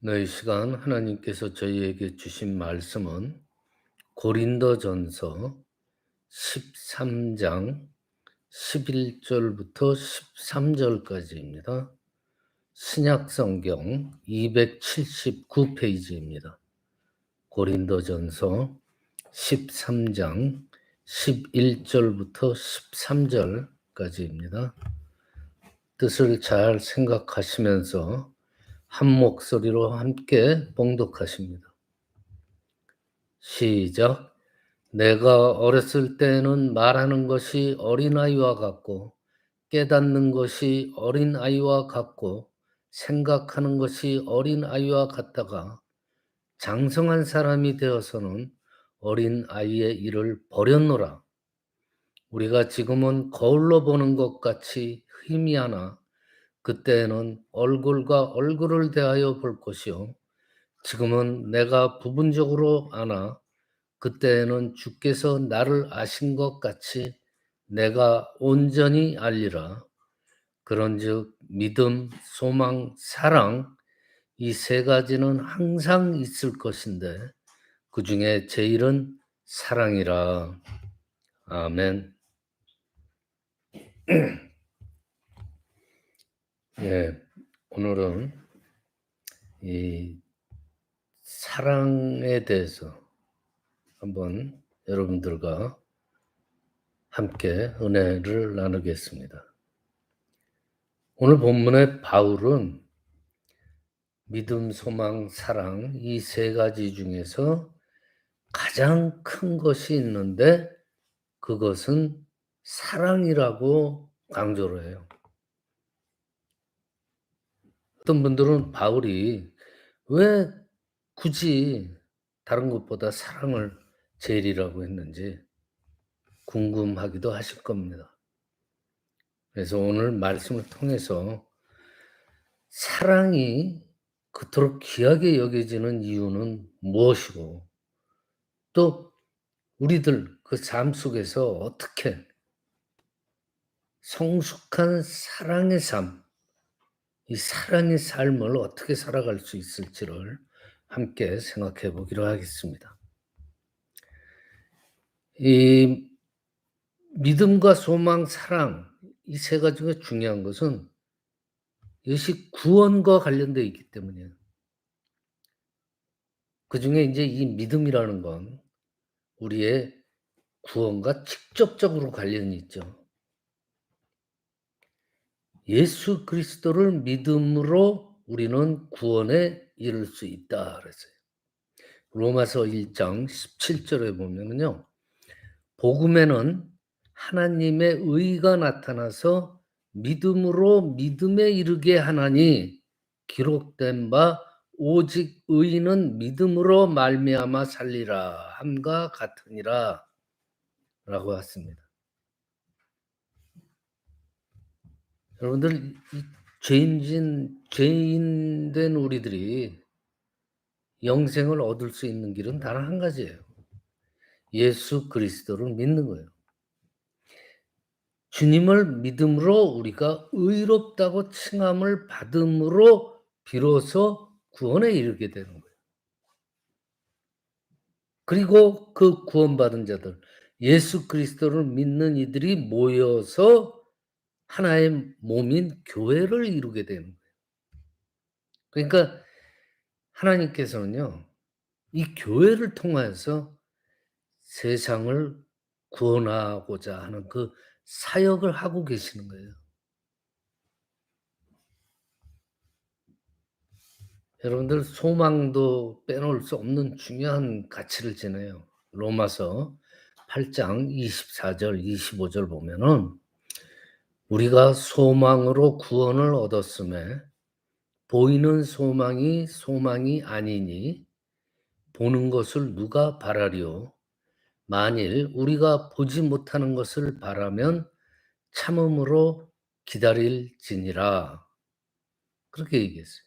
이 시간 하나님께서 저희에게 주신 말씀은 고린도전서 13장 11절부터 13절까지입니다. 신약 성경 279 페이지입니다. 고린도전서 13장 11절부터 13절까지입니다. 뜻을 잘 생각하시면서 한 목소리로 함께 봉독하십니다. 시작. 내가 어렸을 때는 말하는 것이 어린아이와 같고 깨닫는 것이 어린아이와 같고 생각하는 것이 어린아이와 같다가 장성한 사람이 되어서는 어린아이의 일을 버렸노라. 우리가 지금은 거울로 보는 것 같이 희미하나 그때에는 얼굴과 얼굴을 대하여 볼 것이요 지금은 내가 부분적으로 아나 그때에는 주께서 나를 아신 것 같이 내가 온전히 알리라. 그런즉 믿음, 소망, 사랑 이 세 가지는 항상 있을 것인데 그 중에 제일은 사랑이라. 아멘. 예, 오늘은 이 사랑에 대해서 한번 여러분들과 함께 은혜를 나누겠습니다. 오늘 본문의 바울은 믿음, 소망, 사랑 이 세 가지 중에서 가장 큰 것이 있는데 그것은 사랑이라고 강조를 해요. 어떤 분들은 바울이 왜 굳이 다른 것보다 사랑을 제일이라고 했는지 궁금하기도 하실 겁니다. 그래서 오늘 말씀을 통해서 사랑이 그토록 귀하게 여겨지는 이유는 무엇이고 또 우리들 그 삶 속에서 어떻게 성숙한 사랑의 삶, 이 사랑의 삶을 어떻게 살아갈 수 있을지를 함께 생각해 보기로 하겠습니다. 이 믿음과 소망, 사랑 이 세 가지가 중요한 것은 이것이 구원과 관련되어 있기 때문이에요. 그중에 이제 이 믿음이라는 건 우리의 구원과 직접적으로 관련이 있죠. 예수 그리스도를 믿음으로 우리는 구원에 이를 수 있다 그랬어요. 로마서 1장 17절에 보면은요. 복음에는 하나님의 의가 나타나서 믿음으로 믿음에 이르게 하나니 기록된 바 오직 의인은 믿음으로 말미암아 살리라 함과 같으니라 라고 했습니다. 여러분들 이 죄인된 우리들이 영생을 얻을 수 있는 길은 단 한 가지예요. 예수 그리스도를 믿는 거예요. 주님을 믿음으로 우리가 의롭다고 칭함을 받음으로 비로소 구원에 이르게 되는 거예요. 그리고 그 구원받은 자들, 예수 그리스도를 믿는 이들이 모여서 하나의 몸인 교회를 이루게 되는 거예요. 그러니까 하나님께서는요. 이 교회를 통해서 세상을 구원하고자 하는 그 사역을 하고 계시는 거예요. 여러분들 소망도 빼놓을 수 없는 중요한 가치를 지녀요. 로마서 8장 24절 25절 보면은 우리가 소망으로 구원을 얻었음에 보이는 소망이 아니니 보는 것을 누가 바라리요? 만일 우리가 보지 못하는 것을 바라면 참음으로 기다릴지니라. 그렇게 얘기했어요.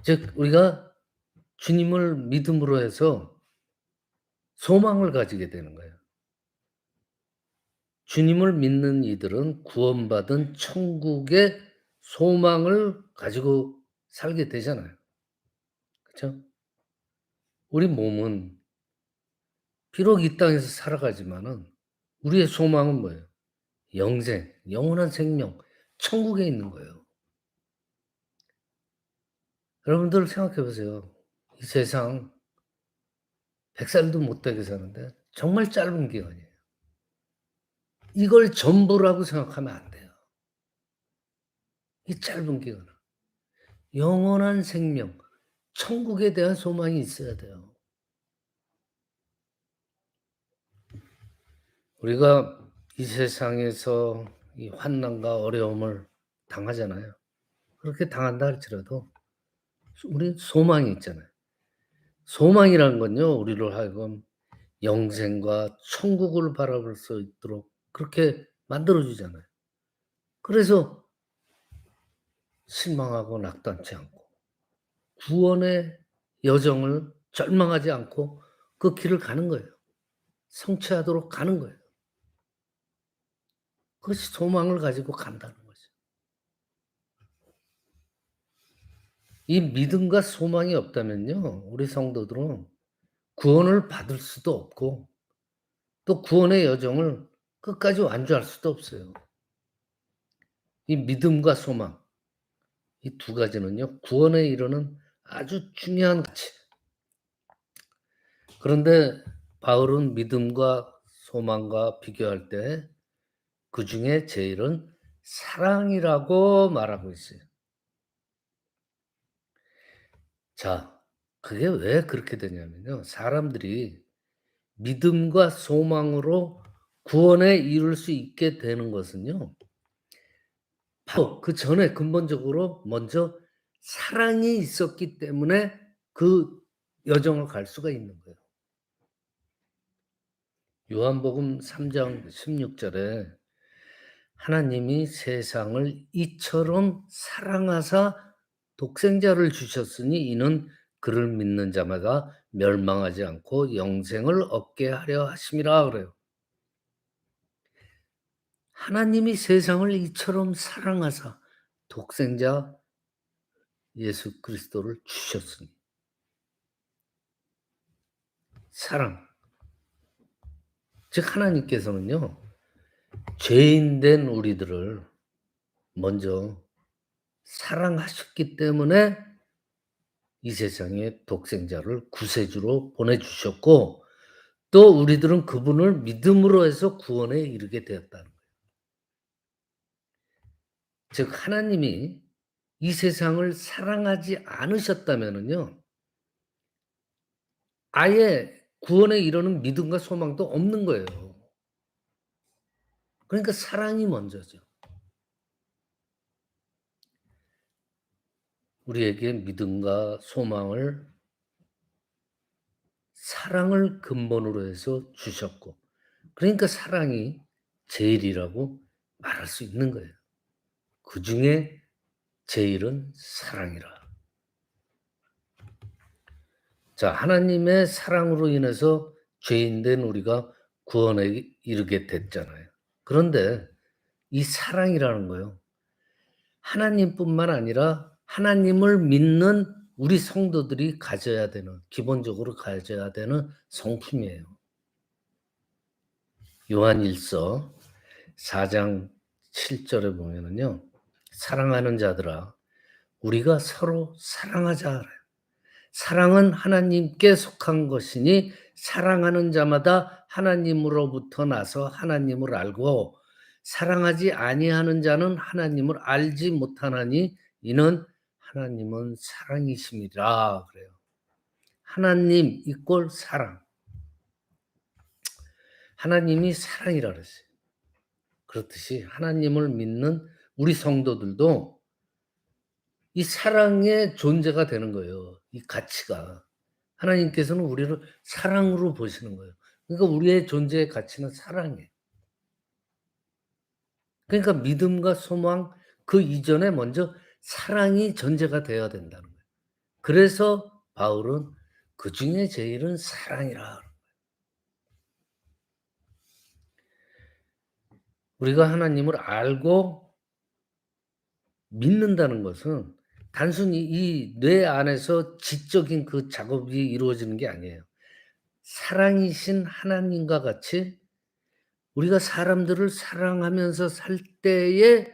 즉 우리가 주님을 믿음으로 해서 소망을 가지게 되는 거예요. 주님을 믿는 이들은 구원받은 천국의 소망을 가지고 살게 되잖아요. 그죠? 우리 몸은 비록 이 땅에서 살아가지만은 우리의 소망은 뭐예요? 영생, 영원한 생명, 천국에 있는 거예요. 여러분들 생각해 보세요. 이 세상 100 살도 못 되게 사는데 정말 짧은 기간이에요. 이걸 전부라고 생각하면 안 돼요. 이 짧은 기간은. 영원한 생명, 천국에 대한 소망이 있어야 돼요. 우리가 이 세상에서 이 환난과 어려움을 당하잖아요. 그렇게 당한다 할지라도 우리 소망이 있잖아요. 소망이라는 건요, 우리를 하여금 영생과 천국을 바라볼 수 있도록 그렇게 만들어 주잖아요. 그래서 실망하고 낙담치 않고 구원의 여정을 절망하지 않고 그 길을 가는 거예요. 성취하도록 가는 거예요. 그것이 소망을 가지고 간다는 거죠. 이 믿음과 소망이 없다면요, 우리 성도들은 구원을 받을 수도 없고 또 구원의 여정을 끝까지 완주할 수도 없어요. 이 믿음과 소망, 이 두 가지는요, 구원에 이르는 아주 중요한 가치. 그런데 바울은 믿음과 소망과 비교할 때 그중에 제일은 사랑이라고 말하고 있어요. 자, 그게 왜 그렇게 되냐면요. 사람들이 믿음과 소망으로 구원에 이룰 수 있게 되는 것은요, 바로 그전에 근본적으로 먼저 사랑이 있었기 때문에 그 여정을 갈 수가 있는 거예요. 요한복음 3장 16 절에 하나님이 세상을 이처럼 사랑하사 독생자를 주셨으니 이는 그를 믿는 자마다 멸망하지 않고 영생을 얻게 하려 하심이라 그래요. 하나님이 세상을 이처럼 사랑하사 독생자 예수 그리스도를 주셨으니 사랑. 즉 하나님께서는요, 죄인 된 우리들을 먼저 사랑하셨기 때문에 이 세상에 독생자를 구세주로 보내주셨고 또 우리들은 그분을 믿음으로 해서 구원에 이르게 되었다는 거예요. 즉 하나님이 이 세상을 사랑하지 않으셨다면은요, 아예 구원에 이르는 믿음과 소망도 없는 거예요. 그러니까 사랑이 먼저죠. 우리에게 믿음과 소망을 사랑을 근본으로 해서 주셨고 그러니까 사랑이 제일이라고 말할 수 있는 거예요. 그중에 제일은 사랑이라. 자, 하나님의 사랑으로 인해서 죄인 된 우리가 구원에 이르게 됐잖아요. 그런데 이 사랑이라는 거요, 하나님뿐만 아니라 하나님을 믿는 우리 성도들이 가져야 되는, 기본적으로 가져야 되는 성품이에요. 요한일서 4장 7 절에 보면은요, "사랑하는 자들아 우리가 서로 사랑하자." 그래요. 사랑은 하나님께 속한 것이니 사랑하는 자마다 하나님으로부터 나서 하나님을 알고 사랑하지 아니하는 자는 하나님을 알지 못하나니 이는 하나님은 사랑이심이라 그래요. 하나님 이꼴 사랑. 하나님이 사랑이라 그랬어요. 그렇듯이 하나님을 믿는 우리 성도들도 이 사랑의 존재가 되는 거예요, 이 가치가. 하나님께서는 우리를 사랑으로 보시는 거예요. 그러니까 우리의 존재의 가치는 사랑이에요. 그러니까 믿음과 소망 그 이전에 먼저 사랑이 전제가 되어야 된다는 거예요. 그래서 바울은 그중에 제일은 사랑이라. 우리가 하나님을 알고 믿는다는 것은 단순히 이 뇌 안에서 지적인 그 작업이 이루어지는 게 아니에요. 사랑이신 하나님과 같이 우리가 사람들을 사랑하면서 살 때에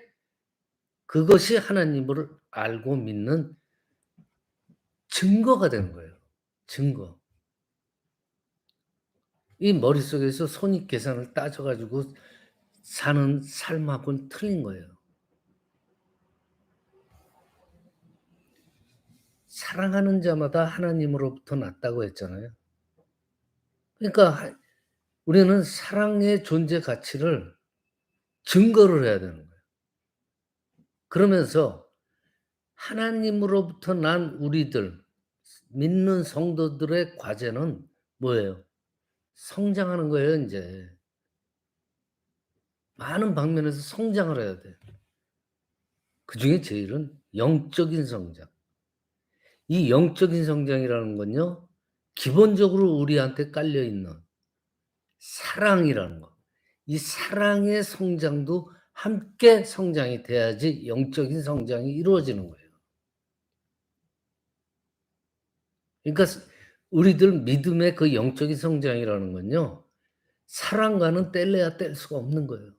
그것이 하나님을 알고 믿는 증거가 되는 거예요. 증거. 이 머릿속에서 손익 계산을 따져 가지고 사는 삶하고는 틀린 거예요. 사랑하는 자마다 하나님으로부터 났다고 했잖아요. 그러니까 우리는 사랑의 존재 가치를 증거를 해야 되는 거예요. 그러면서 하나님으로부터 난 우리들 믿는 성도들의 과제는 뭐예요? 성장하는 거예요 인제. 많은 방면에서 성장을 해야 돼요. 그중에 제일은 영적인 성장. 이 영적인 성장이라는 건요, 기본적으로 우리한테 깔려 있는 사랑이라는 거. 이 사랑의 성장도 함께 성장이 돼야지 영적인 성장이 이루어지는 거예요. 그러니까 우리들 믿음의 그 영적인 성장이라는 건요, 사랑과는 뗄래야 뗄 수가 없는 거예요.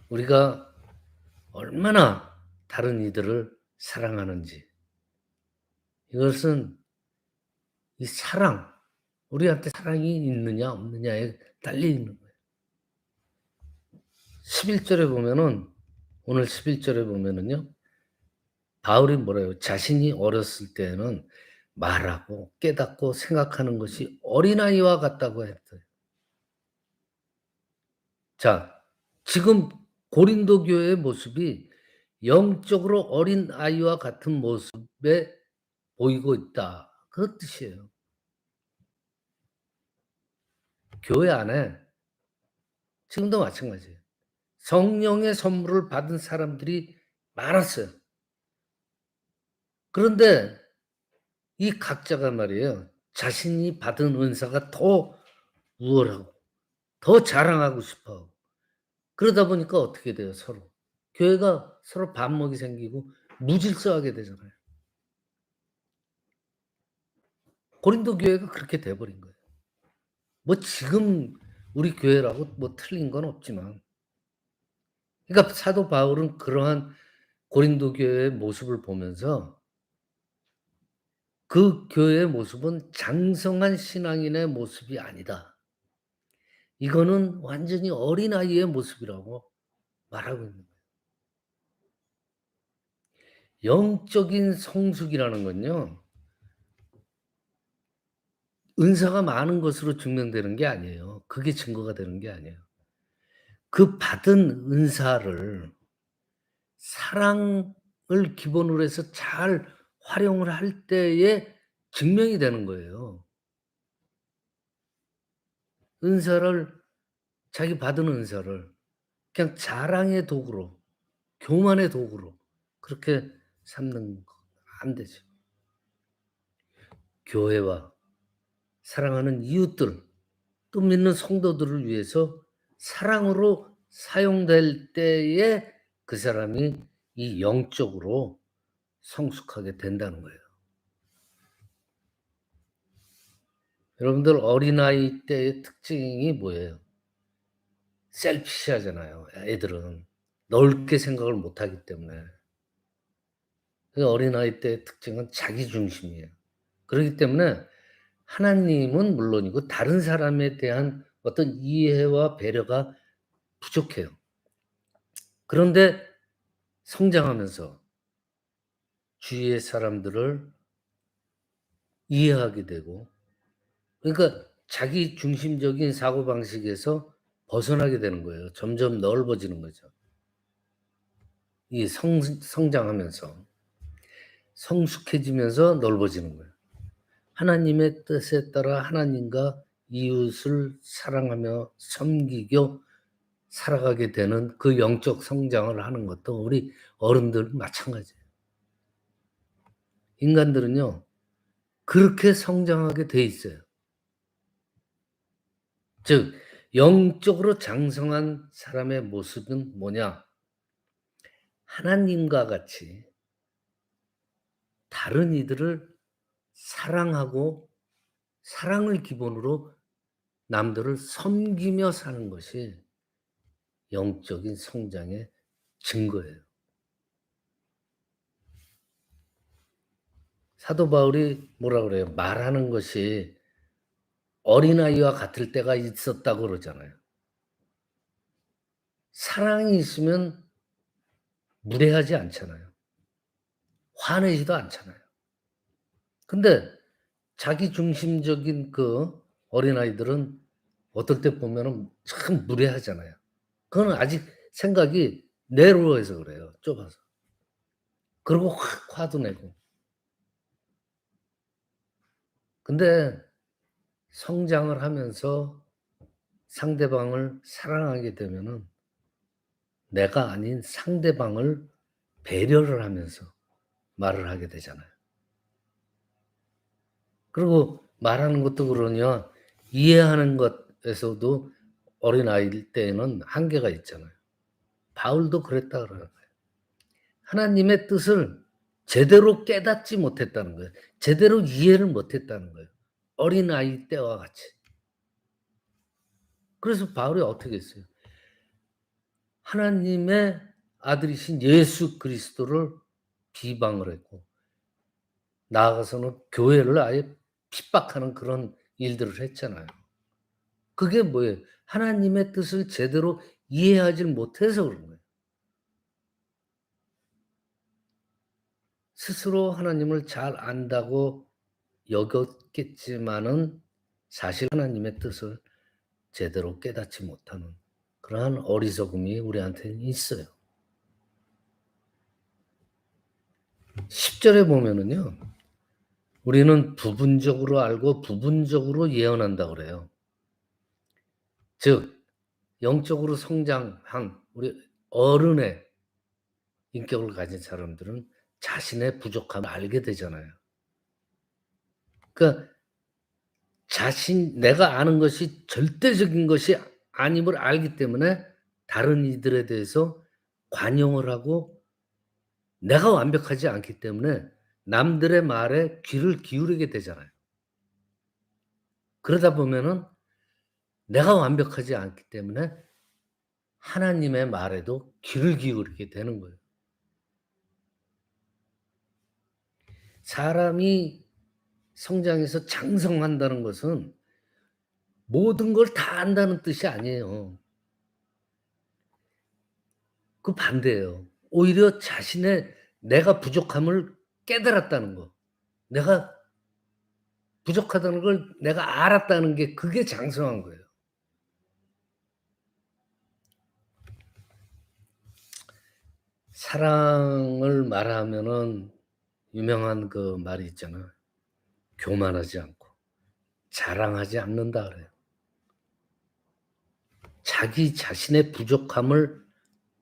우리가 얼마나 다른 이들을 사랑하는지, 이것은 이 사랑, 우리한테 사랑이 있느냐 없느냐에 달려 있는 거예요. 11절에 보면은, 오늘 11절에 보면은요, 바울이 뭐라 해요? 자신이 어렸을 때에는 말하고 깨닫고 생각하는 것이 어린아이와 같다고 했어요. 자, 지금 고린도 교회의 모습이 영적으로 어린아이와 같은 모습에 보이고 있다. 그 뜻이에요. 교회 안에 지금도 마찬가지예요. 성령의 선물을 받은 사람들이 많았어요. 그런데 이 각자가 말이에요, 자신이 받은 은사가 더 우월하고 더 자랑하고 싶어하고, 그러다 보니까 어떻게 돼요 서로? 교회가 서로 반목이 생기고 무질서하게 되잖아요. 고린도 교회가 그렇게 돼 버린 거예요. 뭐 지금 우리 교회라고 뭐 틀린 건 없지만, 그러니까 사도 바울은 그러한 고린도 교회의 모습을 보면서 그 교회의 모습은 장성한 신앙인의 모습이 아니다. 이거는 완전히 어린아이의 모습이라고 말하고 있는 거예요. 영적인 성숙이라는 건요, 은사가 많은 것으로 증명되는 게 아니에요. 그게 증거가 되는 게 아니에요. 그 받은 은사를 사랑을 기본으로 해서 잘 활용을 할 때에 증명이 되는 거예요. 은사를, 자기 받은 은사를 그냥 자랑의 도구로, 교만의 도구로 그렇게 삼는 거 안 되죠. 교회와 사랑하는 이웃들, 또 믿는 성도들을 위해서 사랑으로 사용될 때에 그 사람이 이 영적으로 성숙하게 된다는 거예요. 여러분들 어린아이 때의 특징이 뭐예요? 셀피시하잖아요, 애들은. 넓게 생각을 못 하기 때문에. 그 어린아이 때의 특징은 자기중심이에요. 그렇기 때문에 하나님은 물론이고 다른 사람에 대한 어떤 이해와 배려가 부족해요. 그런데 성장하면서 주위의 사람들을 이해하게 되고, 그러니까 자기 중심적인 사고방식에서 벗어나게 되는 거예요. 점점 넓어지는 거죠. 이 성장하면서 성숙해지면서 넓어지는 거예요. 하나님의 뜻에 따라 하나님과 이웃을 사랑하며 섬기며 살아가게 되는 그 영적 성장을 하는 것도 우리 어른들 마찬가지예요. 인간들은요, 그렇게 성장하게 돼 있어요. 즉 영적으로 장성한 사람의 모습은 뭐냐? 하나님과 같이 다른 이들을 사랑하고 사랑을 기본으로 남들을 섬기며 사는 것이 영적인 성장의 증거예요. 사도 바울이 뭐라 그래요? 말하는 것이 어린아이와 같을 때가 있었다고 그러잖아요. 사랑이 있으면 무례하지 않잖아요. 화내지도 않잖아요. 근데 자기 중심적인 그 어린아이들은 어떨 때 보면은 참 무례하잖아요. 그거는 아직 생각이 내로워서 그래요, 좁아서. 그리고 확 화도 내고. 근데 성장을 하면서 상대방을 사랑하게 되면은 내가 아닌 상대방을 배려를 하면서 말을 하게 되잖아요. 그리고 말하는 것도 그러냐 이해하는 것에서도 어린아이일 때에는 한계가 있잖아요. 바울도 그랬다 그래요. 하나님의 뜻을 제대로 깨닫지 못했다는 거예요. 제대로 이해를 못했다는 거예요. 어린아이 때와 같이. 그래서 바울이 어떻게 했어요? 하나님의 아들이신 예수 그리스도를 비방을 했고 나아가서는 교회를 아예 핍박하는 그런 일들을 했잖아요. 그게 뭐예요? 하나님의 뜻을 제대로 이해하지 못해서 그런 거예요. 스스로 하나님을 잘 안다고 여겼겠지만은 사실 하나님의 뜻을 제대로 깨닫지 못하는 그러한 어리석음이 우리한테는 있어요. 10 절에 보면은요. 우리는 부분적으로 알고 부분적으로 예언한다 그래요. 즉 영적으로 성장한 우리 어른의 인격을 가진 사람들은 자신의 부족함을 알게 되잖아요. 그러니까 내가 아는 것이 절대적인 것이 아님을 알기 때문에 다른 이들에 대해서 관용을 하고 내가 완벽하지 않기 때문에 남들의 말에 귀를 기울이게 되잖아요. 그러다 보면은 내가 완벽하지 않기 때문에 하나님의 말에도 귀를 기울이게 되는 거예요. 사람이 성장해서 장성한다는 것은 모든 걸 다 안다는 뜻이 아니에요. 그 반대예요. 오히려 자신의 내가 부족함을 깨달았다는 거. 내가 부족하다는 걸 내가 알았다는 게 그게 장성한 거예요. 사랑을 말하면은 유명한 그 말이 있잖아. 교만하지 않고 자랑하지 않는다 그래요. 자기 자신의 부족함을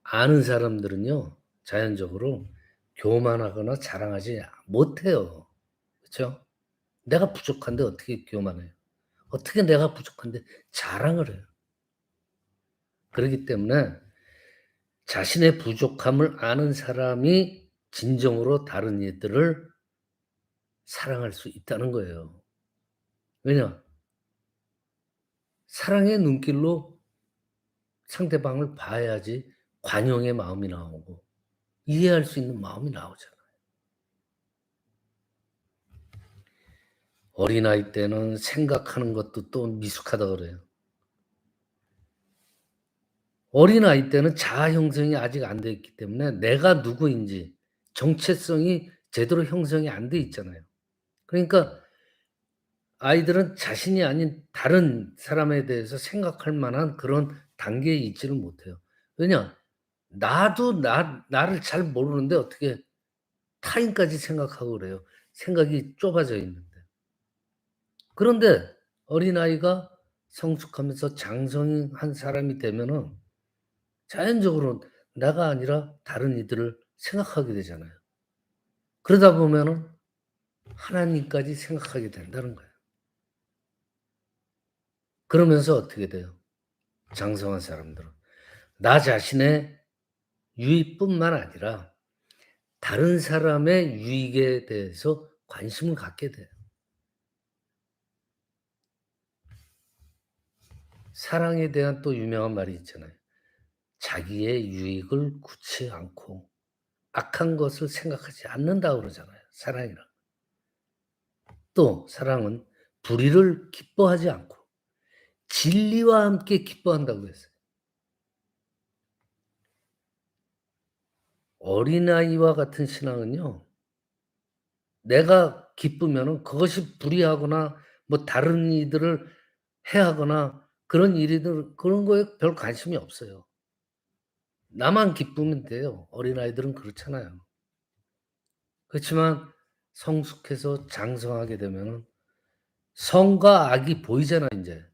아는 사람들은요. 자연적으로 교만하거나 자랑하지 못해요. 그쵸? 내가 부족한데 어떻게 교만해요? 어떻게 내가 부족한데 자랑을 해요? 그렇기 때문에 자신의 부족함을 아는 사람이 진정으로 다른 이들을 사랑할 수 있다는 거예요. 왜냐? 사랑의 눈길로 상대방을 봐야지 관용의 마음이 나오고 이해할 수 있는 마음이 나오잖아요. 어린아이 때는 생각하는 것도 또 미숙하다 그래요. 어린아이 때는 자아 형성이 아직 안 돼 있기 때문에 내가 누구인지 정체성이 제대로 형성이 안 돼 있잖아요. 그러니까 아이들은 자신이 아닌 다른 사람에 대해서 생각할 만한 그런 단계에 있지를 못해요. 왜냐? 나도 나를 잘 모르는데 어떻게 타인까지 생각하고 그래요. 생각이 좁아져 있는데. 그런데 어린아이가 성숙하면서 장성한 사람이 되면은 자연적으로 내가 아니라 다른 이들을 생각하게 되잖아요. 그러다 보면은 하나님까지 생각하게 된다는 거예요. 그러면서 어떻게 돼요? 장성한 사람들은 나 자신의 유익뿐만 아니라 다른 사람의 유익에 대해서 관심을 갖게 돼요. 사랑에 대한 또 유명한 말이 있잖아요. 자기의 유익을 구치 않고 악한 것을 생각하지 않는다 그러잖아요, 사랑이란. 또 사랑은 불의를 기뻐하지 않고 진리와 함께 기뻐한다고 했어요. 어린아이와 같은 신앙은요, 내가 기쁘면은 그것이 불의하거나 뭐 다른 이들을 해하거나 그런 일이들 그런 거에 별 관심이 없어요. 나만 기쁘면 돼요. 어린아이들은 그렇잖아요. 그렇지만 성숙해서 장성하게 되면은 성과 악이 보이잖아 인제.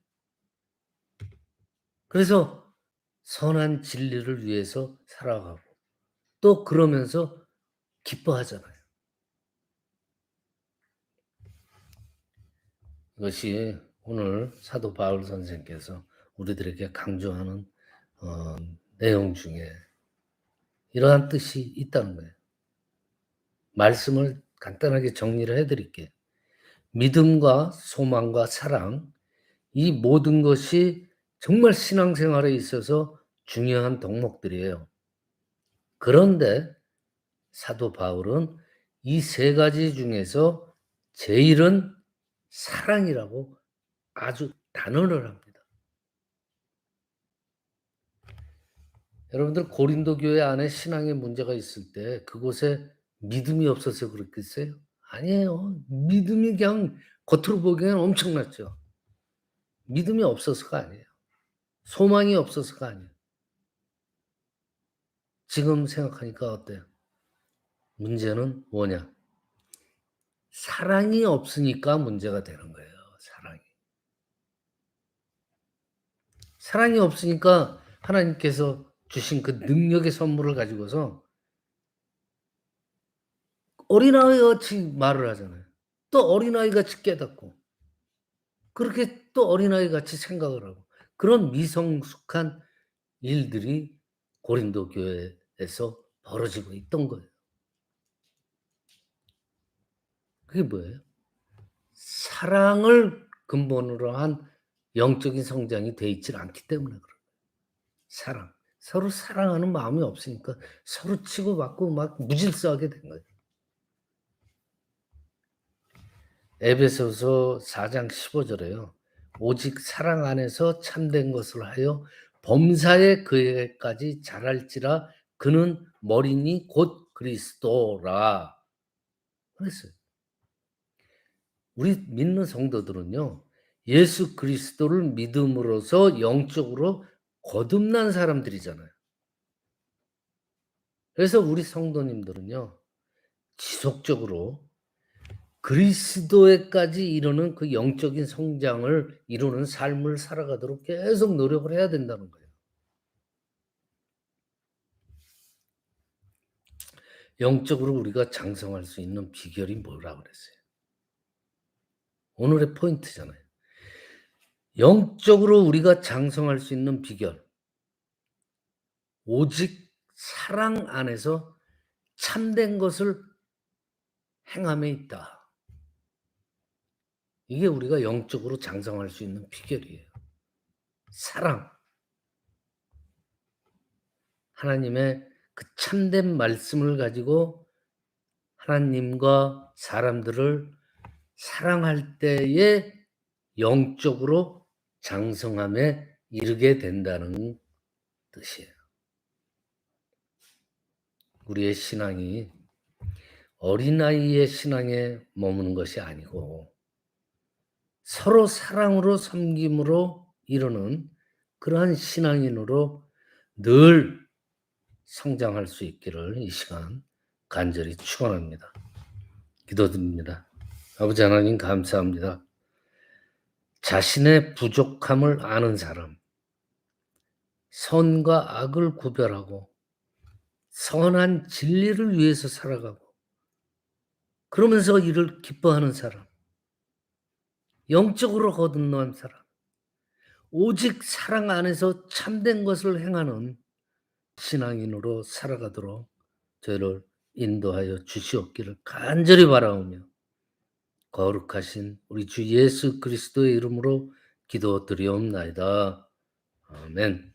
그래서 선한 진리를 위해서 살아가고 또 그러면서 기뻐하잖아요. 이것이 오늘 사도 바울 선생께서 우리들에게 강조하는 어 내용 중에 이러한 뜻이 있다는 거예요. 말씀을 간단하게 정리를 해 드릴게요. 믿음과 소망과 사랑 이 모든 것이 정말 신앙생활에 있어서 중요한 덕목들이에요. 그런데 사도 바울은 이 세 가지 중에서 제일은 사랑이라고 아주 단언을 합니다. 여러분들 고린도 교회 안에 신앙의 문제가 있을 때 그곳에 믿음이 없어서 그렇겠어요? 아니에요. 믿음이 그냥 겉으로 보기에는 엄청났죠. 믿음이 없어서가 아니에요. 소망이 없어서가 아니에요. 지금 생각하니까 어때요? 문제는 뭐냐? 사랑이 없으니까 문제가 되는 거예요, 사랑이. 사랑이 없으니까 하나님께서 주신 그 능력의 선물을 가지고서 어린아이 같이 말을 하잖아요. 또 어린아이 같이 깨닫고 그렇게 또 어린아이 같이 생각을 하고 그런 미성숙한 일들이 고린도 교회에서 벌어지고 있던 거예요. 그게 뭐예요? 사랑을 근본으로 한 영적인 성장이 돼 있질 않기 때문에 그래요. 사랑. 서로 사랑하는 마음이 없으니까 서로 치고받고 막 무질서하게 된 거예요. 에베소서 4장 15 절에요. 오직 사랑 안에서 참된 것을 하여 범사에 그에게까지 자랄지라 그는 머리니 곧 그리스도라 그랬어요. 우리 믿는 성도들은요. 예수 그리스도를 믿음으로써 영적으로 거듭난 사람들이잖아요. 그래서 우리 성도님들은요. 지속적으로 그리스도에까지 이루는 그 영적인 성장을 이루는 삶을 살아가도록 계속 노력을 해야 된다는 거예요. 영적으로 우리가 장성할 수 있는 비결이 뭐라 그랬어요? 오늘의 포인트잖아요. 영적으로 우리가 장성할 수 있는 비결. 오직 사랑 안에서 참된 것을 행함에 있다. 이게 우리가 영적으로 장성할 수 있는 비결이에요. 사랑. 하나님의 그 참된 말씀을 가지고 하나님과 사람들을 사랑할 때에 영적으로 장성함에 이르게 된다는 뜻이에요. 우리의 신앙이 어린아이의 신앙에 머무는 것이 아니고 서로 사랑으로 섬김으로 이루는 그러한 신앙인으로 늘 성장할 수 있기를 이 시간 간절히 축원합니다. 기도드립니다. 아버지 하나님 감사합니다. 자신의 부족함을 아는 사람, 선과 악을 구별하고 선한 진리를 위해서 살아가고 그러면서 이를 기뻐하는 사람, 영적으로 거듭난 사람, 오직 사랑 안에서 참된 것을 행하는 신앙인으로 살아가도록 저희를 인도하여 주시옵기를 간절히 바라오며 거룩하신 우리 주 예수 그리스도의 이름으로 기도드리옵나이다. 아멘.